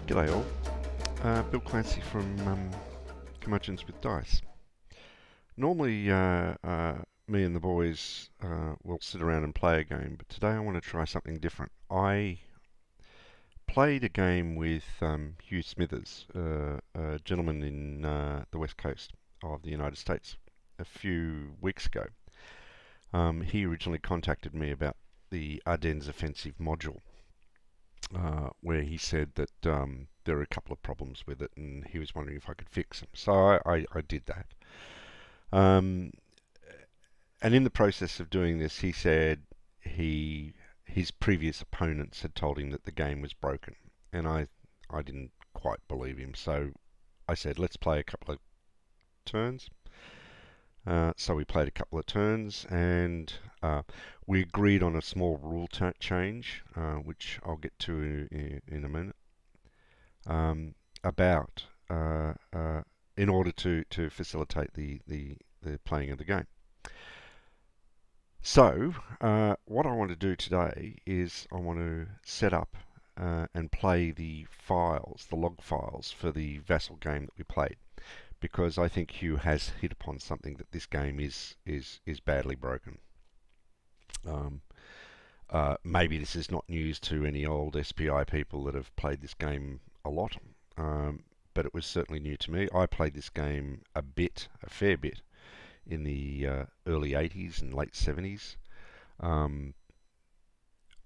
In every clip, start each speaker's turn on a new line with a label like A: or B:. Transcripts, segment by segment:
A: G'day all, Bill Clancy from Curmudgeons with Dice. Normally me and the boys will sit around and play a game, but today I want to try something different. I played a game with Hugh Smithers, a gentleman in the west coast of the United States, a few weeks ago. He originally contacted me about the Ardennes Offensive module, where he said that there are a couple of problems with it, and he was wondering if I could fix them. So I did that. And in the process of doing this, he said his previous opponents had told him that the game was broken, and I didn't quite believe him. So I said, let's play a couple of turns. So we played a couple of turns, and we agreed on a small rule change, which I'll get to in a minute, about in order to facilitate the playing of the game. So what I want to do today is I want to set up and play the files, the log files for the Vassal game that we played, because I think Hugh has hit upon something, that this game is badly broken. Maybe this is not news to any old SPI people that have played this game a lot, but it was certainly new to me. I played this game a fair bit, in the early 80s and late 70s.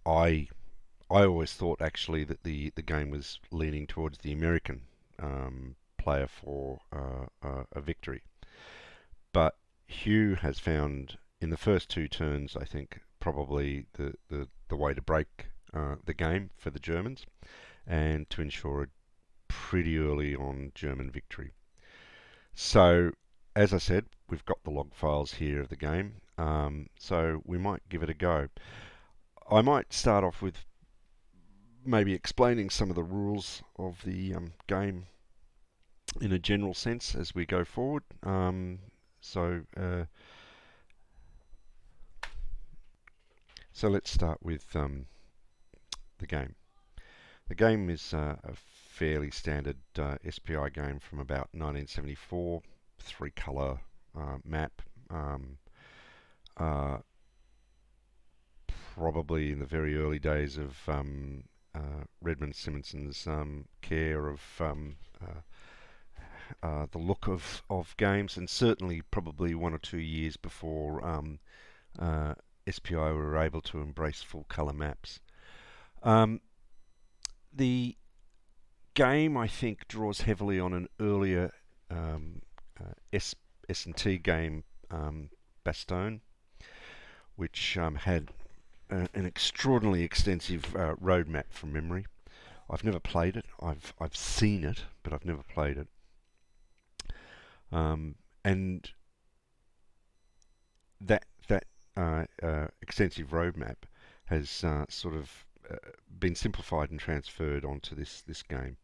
A: I always thought actually that the game was leaning towards the American player for a victory. But Hugh has found in the first two turns, I think, probably the way to break the game for the Germans, and to ensure a pretty early on German victory. So, as I said, we've got the log files here of the game, so we might give it a go. I might start off with maybe explaining some of the rules of the game in a general sense as we go forward. So let's start with the game. The game is a fairly standard SPI game from about 1974, three-color map. Probably in the very early days of Redmond Simonson's care of the look of games, and certainly probably 1 or 2 years before SPI were able to embrace full colour maps. The game, I think, draws heavily on an earlier S&T game, Bastogne, which had an extraordinarily extensive roadmap from memory. I've never played it. I've seen it, but I've never played it. And that extensive roadmap has sort of been simplified and transferred onto this game.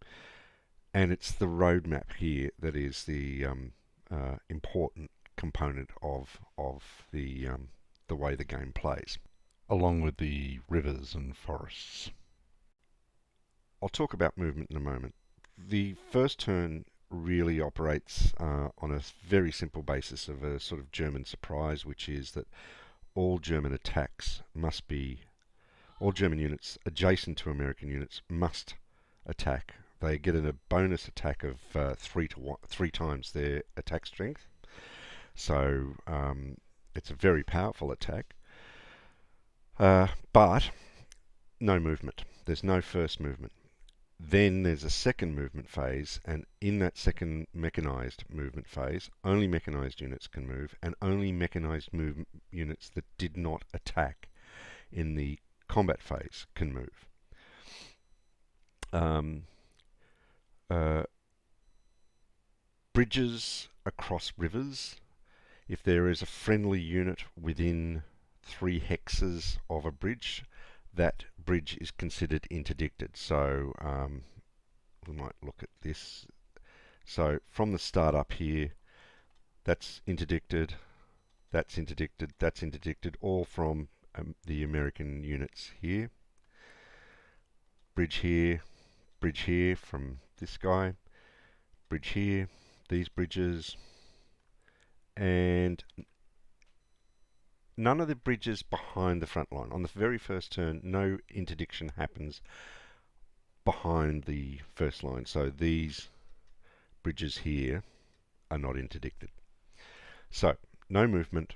A: And it's the roadmap here that is the important component of the way the game plays, along with the rivers and forests. I'll talk about movement in a moment. The first turn really operates on a very simple basis of a sort of German surprise, which is that all German units adjacent to American units must attack. They get a bonus attack of 3 times their attack strength. So it's a very powerful attack. But no movement. There's no first movement. Then there's a second movement phase, and in that second mechanized movement phase, only mechanized units can move, and only mechanized units that did not attack in the combat phase can move. Bridges across rivers. If there is a friendly unit within 3 hexes of a bridge, that bridge is considered interdicted. So we might look at this. So from the start up here, that's interdicted, that's interdicted, that's interdicted, all from the American units here. Bridge here, bridge here from this guy, bridge here, these bridges, and none of the bridges behind the front line. On the very first turn, no interdiction happens behind the first line. So these bridges here are not interdicted. So no movement,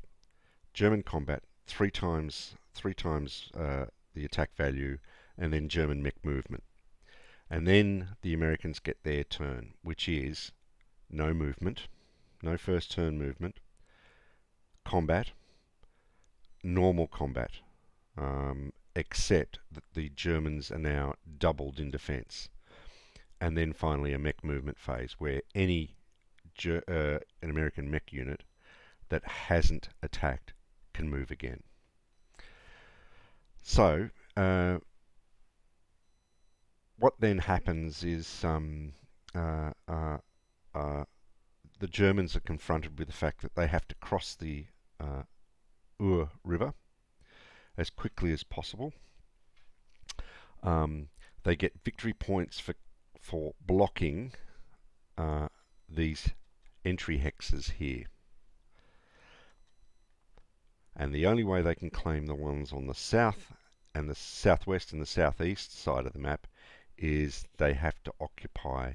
A: German combat, three times the attack value, and then German mech movement. And then the Americans get their turn, which is no movement, no first turn movement, combat, normal combat, except that the Germans are now doubled in defence. And then finally a mech movement phase where any an American mech unit that hasn't attacked can move again. So what then happens is the Germans are confronted with the fact that they have to cross the River as quickly as possible. They get victory points for blocking these entry hexes here. And the only way they can claim the ones on the south and the southwest and the southeast side of the map is they have to occupy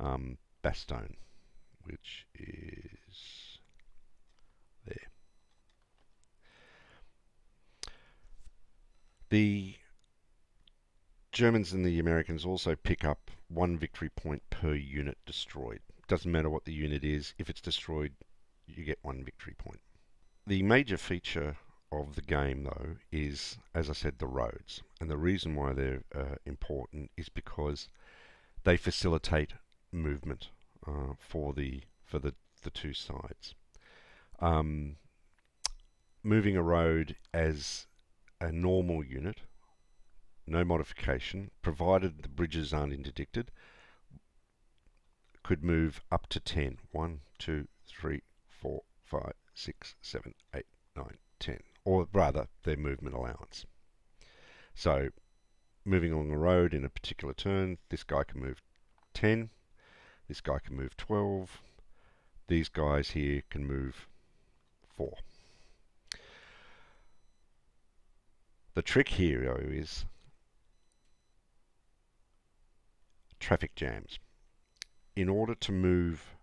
A: Bastogne, which is there. The Germans and the Americans also pick up 1 victory point per unit destroyed. Doesn't matter what the unit is, if it's destroyed, you get 1 victory point. The major feature of the game, though, is, as I said, the roads. And the reason why they're important is because they facilitate movement for the two sides. Moving a road as a normal unit, no modification, provided the bridges aren't interdicted, could move up to 10. 1, 2, 3, 4, 5, 6, 7, 8, 9, 10. Or rather, their movement allowance. So, moving along the road in a particular turn, this guy can move 10, this guy can move 12, these guys here can move 4. The trick here, though, is traffic jams. In order to move,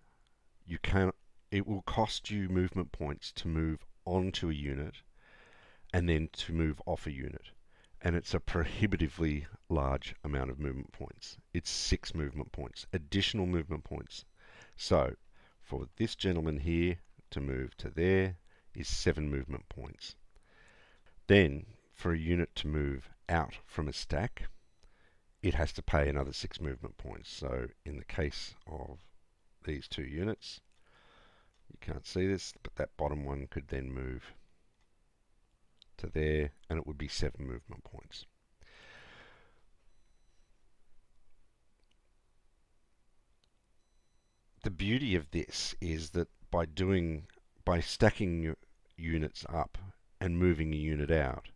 A: it will cost you movement points to move onto a unit and then to move off a unit. And it's a prohibitively large amount of movement points. It's 6 movement points, additional movement points. So for this gentleman here to move to there is 7 movement points. Then for a unit to move out from a stack, it has to pay another 6 movement points. So in the case of these 2 units, you can't see this, but that bottom one could then move to there, and it would be 7 movement points. The beauty of this is that by stacking your units up and moving a unit out,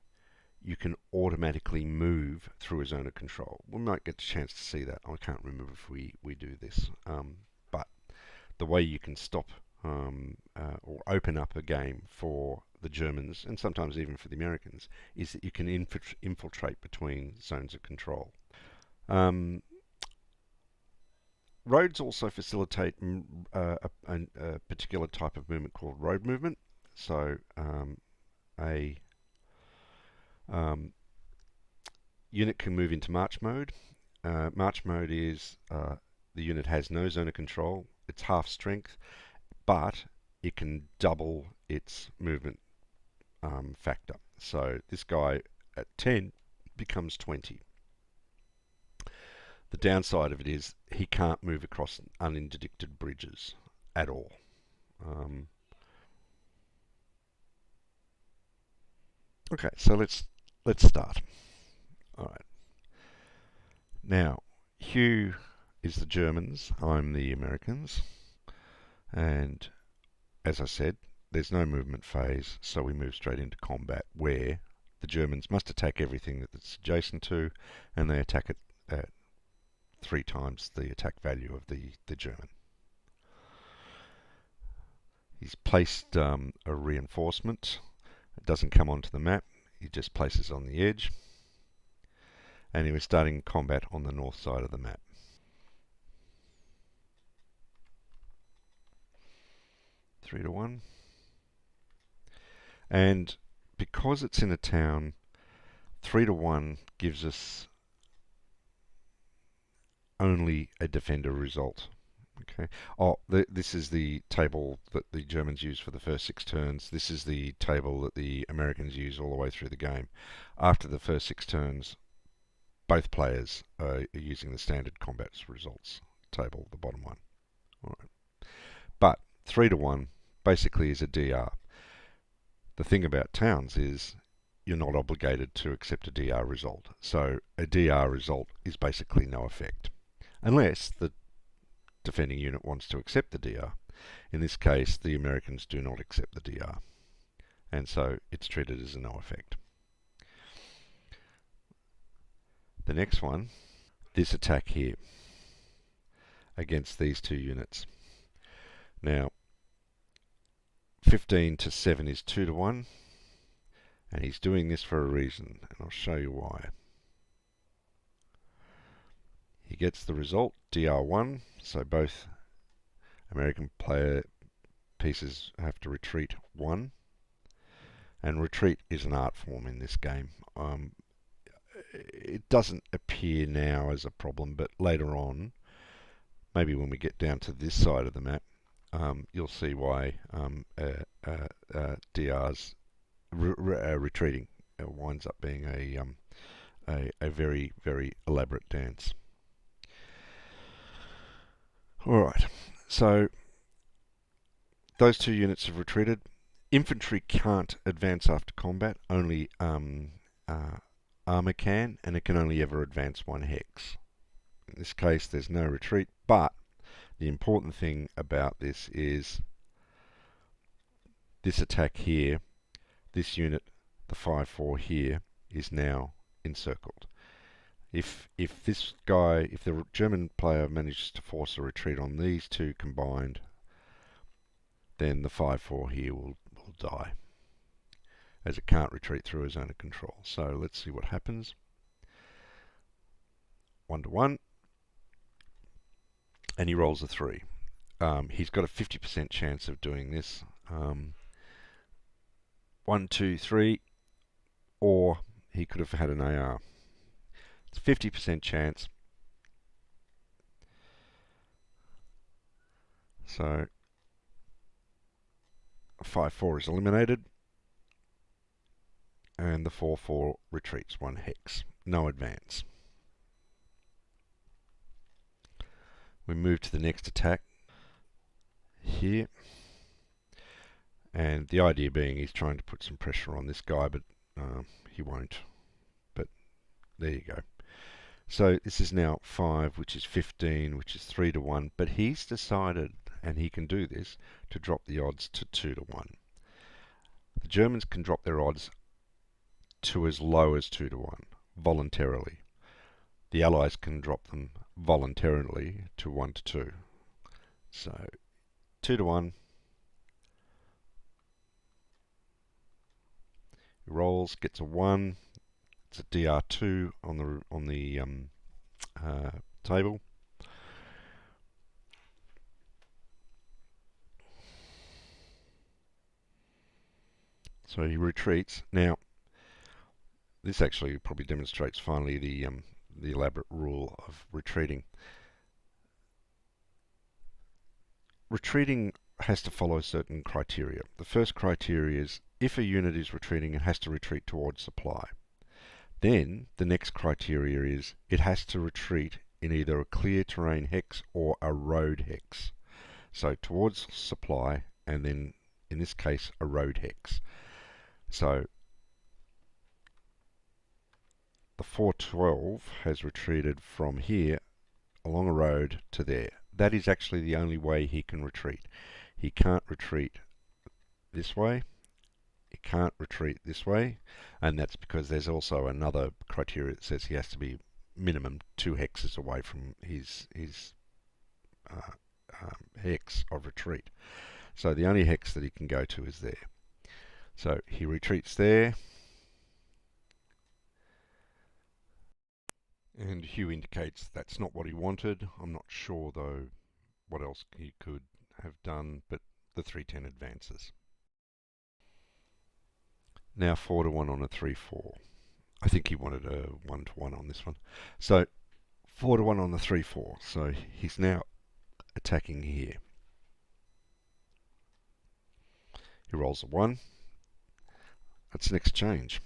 A: you can automatically move through a zone of control. We might get a chance to see that. I can't remember if we do this. But the way you can stop or open up a game for the Germans, and sometimes even for the Americans, is that you can infiltrate between zones of control. Roads also facilitate a particular type of movement called road movement. So a unit can move into march mode. March mode is the unit has no zone of control. It's half strength, but it can double its movement factor. So this guy at 10 becomes 20. The downside of it is he can't move across uninterdicted bridges at all. Okay, so let's start. All right. Now, Hugh is the Germans, I'm the Americans, and as I said, there's no movement phase, so we move straight into combat where the Germans must attack everything that it's adjacent to, and they attack it at 3 times the attack value of the German. He's placed a reinforcement. It doesn't come onto the map. He just places it on the edge. And he was starting combat on the north side of the map. Three to one. And because it's in a town, 3 to 1 gives us only a defender result. Okay. Oh, this is the table that the Germans use for the first 6 turns. This is the table that the Americans use all the way through the game. After the first 6 turns, both players are using the standard combat results table, the bottom one. All right. But 3 to 1 basically is a DR. The thing about towns is you're not obligated to accept a DR result. So a DR result is basically no effect. Unless the defending unit wants to accept the DR. In this case, the Americans do not accept the DR. And so it's treated as a no effect. The next one, this attack here against these 2 units. Now, 15 to 7 is 2 to 1. And he's doing this for a reason, and I'll show you why. He gets the result, DR1, so both American player pieces have to retreat 1. And retreat is an art form in this game. It doesn't appear now as a problem, but later on, maybe when we get down to this side of the map, you'll see why DR's retreating winds up being a very, very elaborate dance. Alright, so those 2 units have retreated. Infantry can't advance after combat, only armour can, and it can only ever advance 1 hex. In this case there's no retreat, but the important thing about this is this attack here, this unit, the 5-4 here, is now encircled. If the German player manages to force a retreat on these 2 combined, then the 5-4 here will die, as it can't retreat through a zone of control. So let's see what happens. 1 to 1, and he rolls a 3. He's got a 50% chance of doing this. 1, 2, 3, or he could have had an AR. It's a 50% chance. So 5-4 is eliminated, and the 4-4 retreats 1 hex. No advance. We move to the next attack here, and the idea being he's trying to put some pressure on this guy, but he won't. But there you go. So this is now 5, which is 15, which is 3 to 1, but he's decided, and he can do this, to drop the odds to 2 to 1. The Germans can drop their odds to as low as 2 to 1, voluntarily. The Allies can drop them voluntarily to 1 to 2. So 2 to 1. He rolls, gets a 1. It's a DR2 on the table. So he retreats. Now, this actually probably demonstrates finally the elaborate rule of retreating. Retreating has to follow certain criteria. The first criteria is if a unit is retreating, it has to retreat towards supply. Then the next criteria is it has to retreat in either a clear terrain hex or a road hex. So towards supply, and then in this case a road hex. So the 412 has retreated from here along a road to there. That is actually the only way he can retreat. He can't retreat this way. He can't retreat this way, and that's because there's also another criteria that says he has to be minimum 2 hexes away from his hex of retreat. So the only hex that he can go to is there. So he retreats there. And Hugh indicates that's not what he wanted. I'm not sure, though, what else he could have done, but the 310 advances. Now 4 to 1 on a 3-4. I think he wanted a 1 to 1 on this one. So 4 to 1 on the 3-4. So he's now attacking here. He rolls a 1. That's an exchange.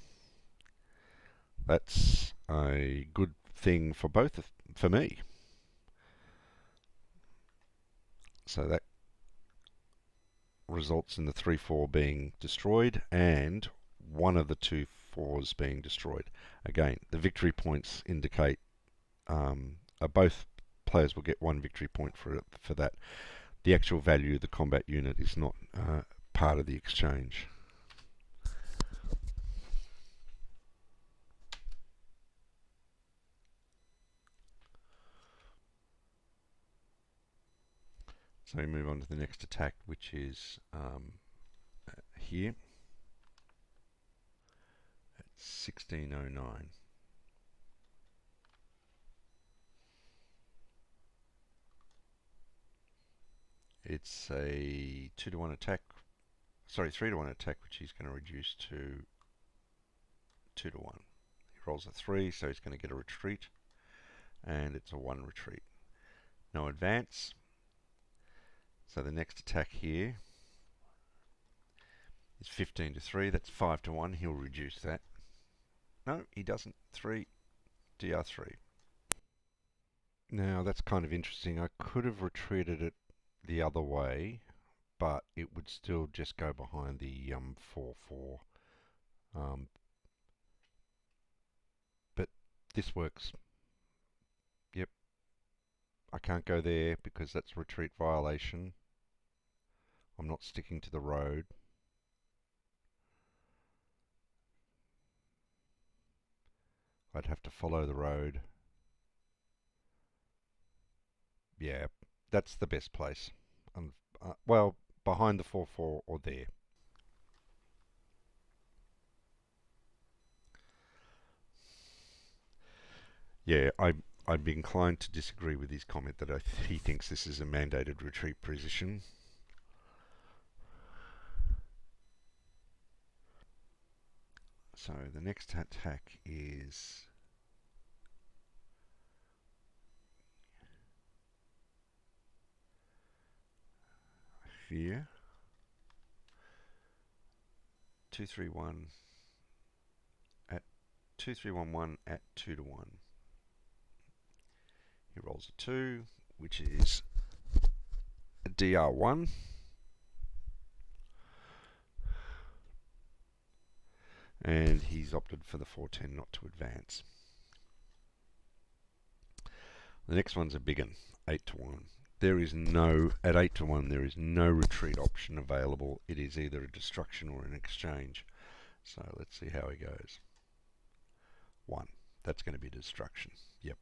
A: That's a good thing for for me. So that results in the 3-4 being destroyed and one of the 2 4s being destroyed. Again, the victory points indicate both players will get 1 victory point for that. The actual value of the combat unit is not part of the exchange. So we move on to the next attack, which is here at 1609. It's a 2 to 1 attack, sorry, 3 to 1 attack, which he's going to reduce to 2 to 1. He rolls a 3, so he's going to get a retreat, and it's a 1 retreat. No advance. So the next attack here is 15 to 3. That's 5 to 1. He'll reduce that. No, he doesn't. 3, DR3. Now that's kind of interesting. I could have retreated it the other way, but it would still just go behind the 4-4. But this works. Yep. I can't go there because that's retreat violation. I'm not sticking to the road. I'd have to follow the road. Yeah, that's the best place. Well, behind the 4-4 or there. Yeah, I'd be inclined to disagree with his comment that he thinks this is a mandated retreat position. So the next attack is here. 2-3-1 at 2-3-1-1 at 2 to 1. He rolls a 2, which is a DR1. And he's opted for the 410 not to advance. The next one's a big one, 8 to 1. There is no, at 8 to 1, there is no retreat option available. It is either a destruction or an exchange. So let's see how he goes. 1. That's going to be destruction. Yep.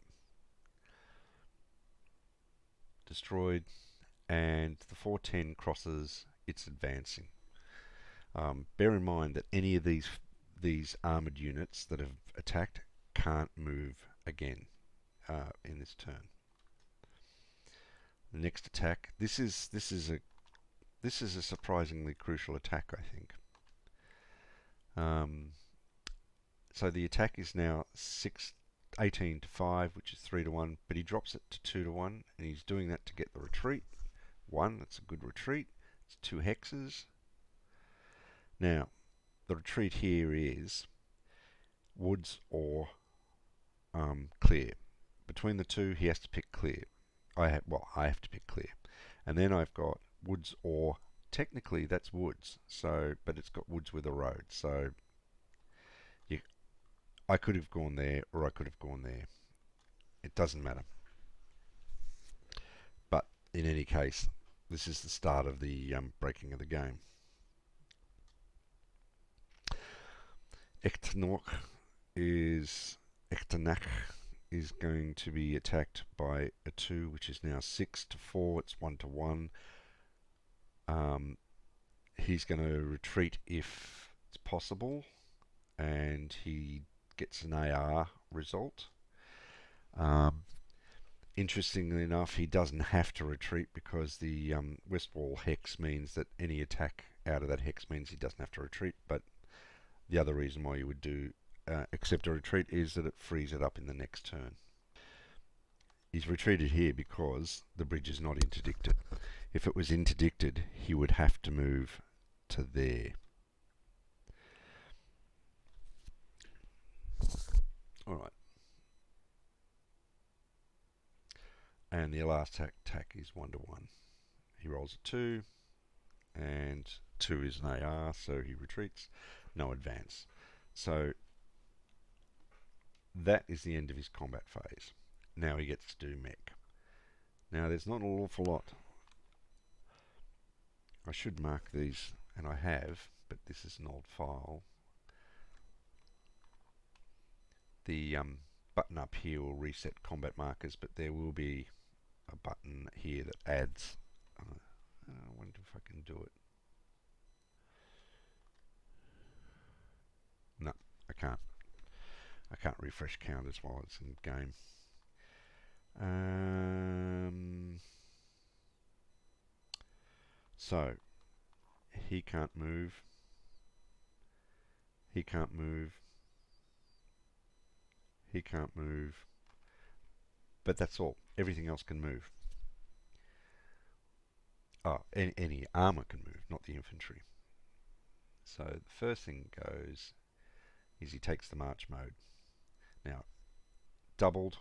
A: Destroyed. And the 410 crosses, it's advancing. Bear in mind that any of these armoured units that have attacked can't move again in this turn. The next attack. This is a surprisingly crucial attack, I think. So the attack is now 18 to 5, which is 3 to 1, but he drops it to 2 to 1, and he's doing that to get the retreat. 1, that's a good retreat. It's 2 hexes. Now, the retreat here is woods or clear. Between the two, he has to pick clear. I have to pick clear. And then I've got woods or, technically that's woods, so, but it's got woods with a road. So I could have gone there or I could have gone there. It doesn't matter. But in any case, this is the start of the breaking of the game. Echternach is going to be attacked by a 2, which is now 6 to 4. It's 1 to 1. He's going to retreat if it's possible, and he gets an AR result. Interestingly enough, he doesn't have to retreat because the west wall hex means that any attack out of that hex means he doesn't have to retreat. But the other reason why you would do accept a retreat is that it frees it up in the next turn. He's retreated here because the bridge is not interdicted. If it was interdicted, he would have to move to there. Alright. And the last attack is 1 to 1. He rolls a 2, and 2 is an AR, so he retreats. No advance. So that is the end of his combat phase. Now he gets to do mech. Now there's not an awful lot. I should mark these, and I have, but this is an old file. The button up here will reset combat markers, but there will be a button here that adds. I wonder if I can do it. No, I can't. I can't refresh counters while it's in game. So he can't move. He can't move. He can't move. But that's all. Everything else can move. Oh, any armor can move, not the infantry. So the first thing goes is he takes the march mode. Now, doubled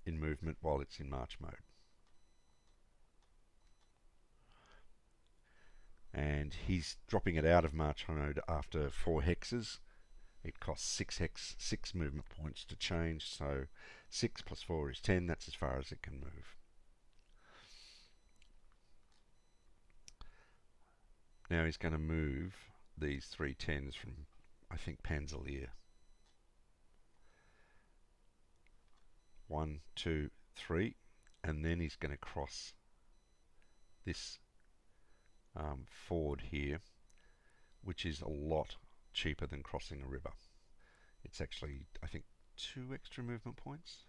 A: in movement while it's in march mode. And he's dropping it out of march mode after 4 hexes. It costs 6 movement points to change, so 6 plus 4 is 10. That's as far as it can move. Now he's going to move these 3 10s from, I think, Panzerlehr. 1, 2, 3, and then he's going to cross this ford here, which is a lot cheaper than crossing a river. It's actually, I think, 2 extra movement points.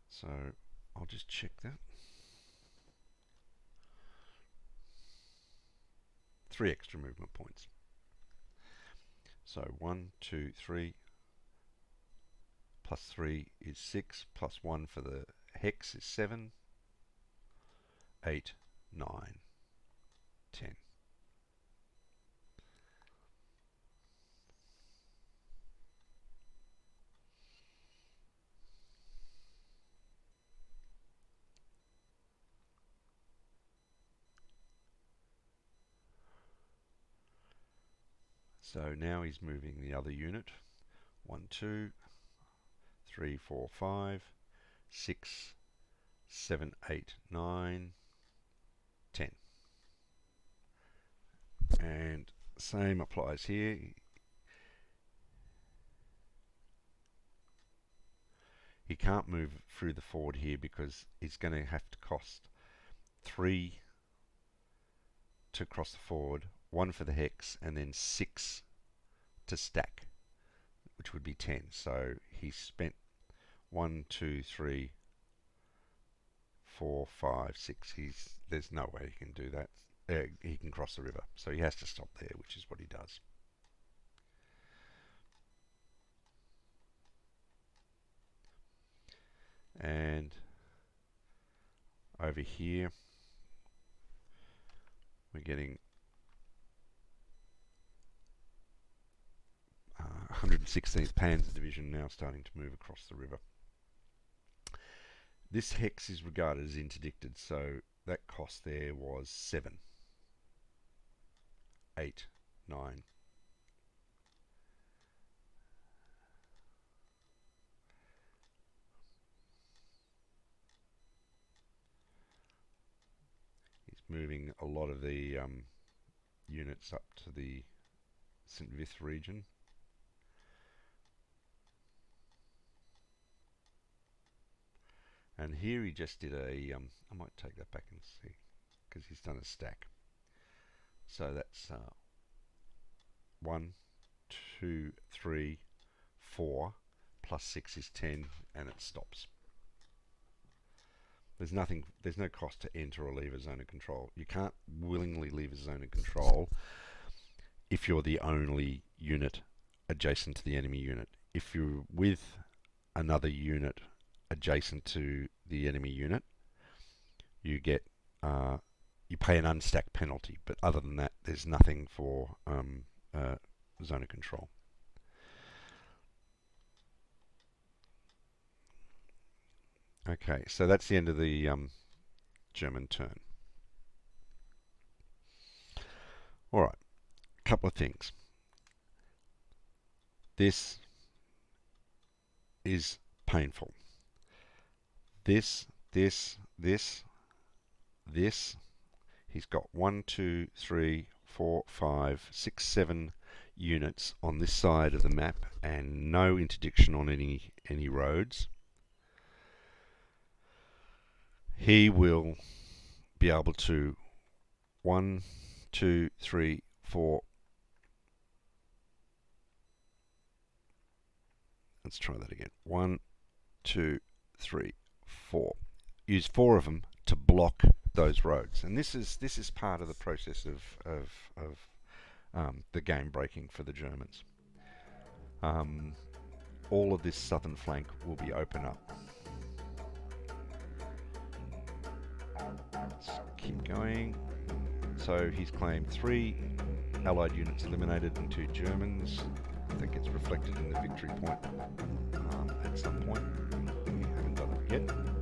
A: So I'll just check that. 3 extra movement points. So 1, 2, 3 plus 3 is 6, plus 1 for the hex is 7, 8, 9, 10. So now he's moving the other unit. 1, 2, 3, 4, 5, 6, 7, 8, 9, 10. And same applies here. He can't move through the ford here because he's going to have to cost 3 to cross the ford, 1 for the hex, and then 6 to stack, which would be 10. So he spent 1, 2, 3, 4, 5, 6. There's no way he can do that. He can cross the river, so he has to stop there, which is what he does. And over here we're getting 116th Panzer Division now starting to move across the river. This hex is regarded as interdicted, so that cost there was 7, 8, 9. He's moving a lot of the units up to the St. Vith region. And here he just did a, I might take that back and see, because he's done a stack. So that's 1, 2, 3, 4, plus 6 is 10, and it stops. There's no cost to enter or leave a zone of control. You can't willingly leave a zone of control if you're the only unit adjacent to the enemy unit. If you're with another unit adjacent to the enemy unit, you get you pay an unstack penalty. But other than that, there's nothing for zone of control. Okay, so that's the end of the German turn. All right, a couple of things. This is painful. This. He's got 1, 2, 3, 4, 5, 6, 7 units on this side of the map, and no interdiction on any roads. He will be able to 1, 2, 3, 4. Let's try that again. 1, 2, 3, 4. Use 4 of them to block those roads, and this is part of the process of the game breaking for the Germans. All of this southern flank will be open up. Let's keep going. So he's claimed 3 Allied units eliminated and 2 Germans. I think it's reflected in the victory point at some point. We haven't done it yet.